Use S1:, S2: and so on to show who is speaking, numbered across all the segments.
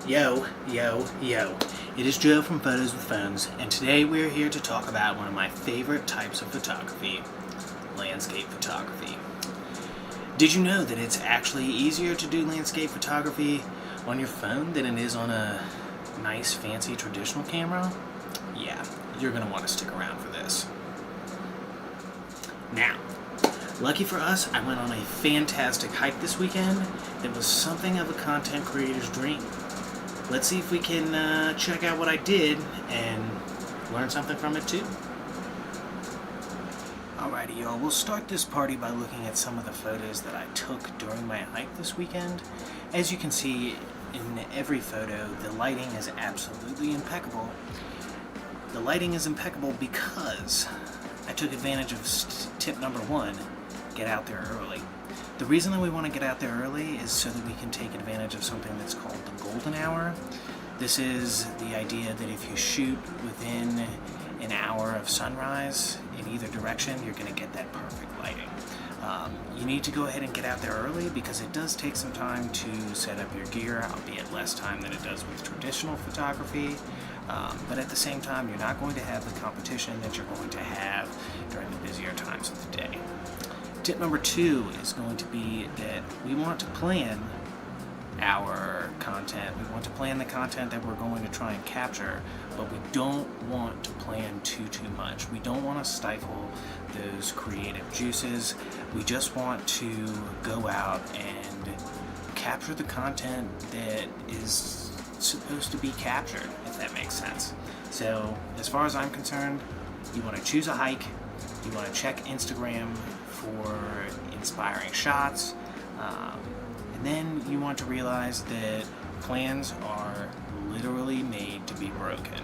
S1: Yo, yo, yo. It is Joe from Photos with Phones, and today we are here to talk about one of my favorite types of photography, landscape photography. Did you know that it's actually easier to do landscape photography on your phone than it is on a nice, fancy, traditional camera? Yeah, you're going to want to stick around for this. Now, lucky for us, I went on a fantastic hike this weekend that was something of a content creator's dream. Let's see if we can check out what I did and learn something from it too. Alrighty y'all, we'll start this party by looking at some of the photos that I took during my hike this weekend. As you can see in every photo, the lighting is absolutely impeccable. The lighting is impeccable because I took advantage of tip number one, get out there early. The reason that we want to get out there early is so that we can take advantage of something that's called the golden hour. This is the idea that if you shoot within an hour of sunrise in either direction, you're going to get that perfect lighting. You need to go ahead and get out there early because it does take some time to set up your gear, albeit less time than it does with traditional photography. But at the same time, you're not going to have the competition that you're going to have during the busier times of the day. Tip number two is going to be that we want to plan our content. We want to plan the content that we're going to try and capture, but we don't want to plan too much. We don't want to stifle those creative juices. We just want to go out and capture the content that is supposed to be captured, if that makes sense. So, as far as I'm concerned, you want to choose a hike, you want to check Instagram for inspiring shots, and then you want to realize that plans are literally made to be broken.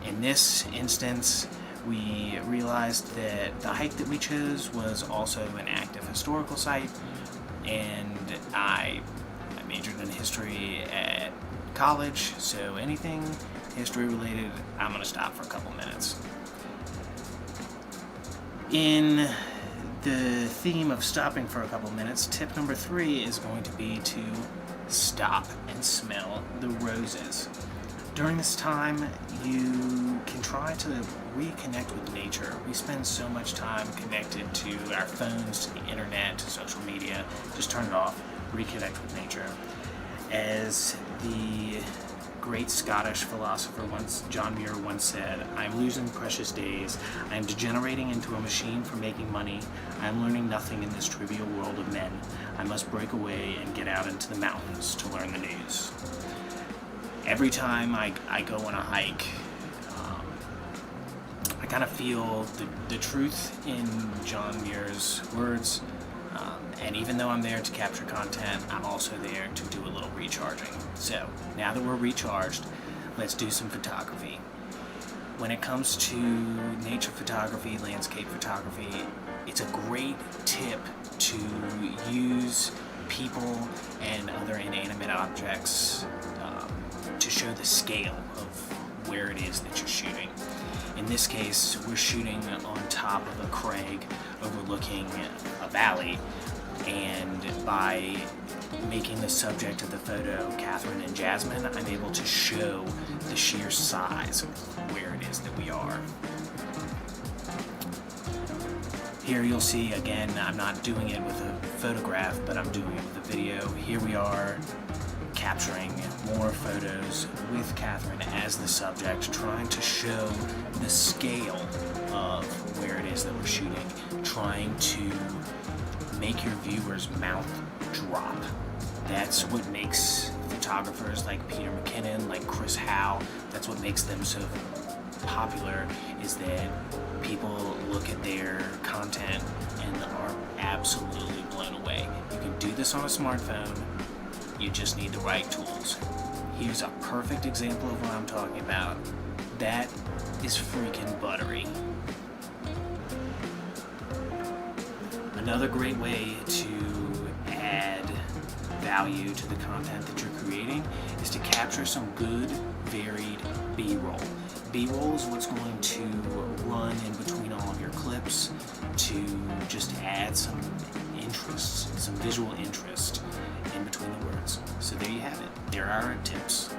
S1: In this instance, we realized that the hike that we chose was also an active historical site, and I majored in history at college, so anything history related, I'm going to stop for a couple minutes. In the theme of stopping for a couple minutes, tip number three is going to be to stop and smell the roses. During this time, you can try to reconnect with nature. We spend so much time connected to our phones, to the internet, to social media. Just turn it off, reconnect with nature. As the great Scottish philosopher John Muir once said, "I am losing precious days. I am degenerating into a machine for making money. I am learning nothing in this trivial world of men. I must break away and get out into the mountains to learn the news." Every time I go on a hike, I kind of feel the truth in John Muir's words. And even though I'm there to capture content, I'm also there to do a little recharging. So, now that we're recharged, let's do some photography. When it comes to nature photography, landscape photography, it's a great tip to use people and other inanimate objects to show the scale of where it is that you're shooting. In this case, we're shooting on top of a crag overlooking a valley, and by making the subject of the photo Catherine and Jasmine, I'm able to show the sheer size of where it is that we are. Here you'll see, again, I'm not doing it with a photograph, but I'm doing it with a video. Here we are capturing more photos with Catherine as the subject, trying to show the scale of where it is that we're shooting, trying to make your viewer's mouth drop. That's what makes photographers like Peter McKinnon, like Chris Howe, that's what makes them so popular, is that people look at their content and are absolutely blown away. You can do this on a smartphone, you just need the right tools. Here's a perfect example of what I'm talking about. That is freaking buttery. Another great way to add value to the content that you're creating is to capture some good, varied B-roll. B-roll is what's going to run in between all of your clips to just add some
S2: interest.
S1: some visual interest in between the words. So there you have it. There are our tips.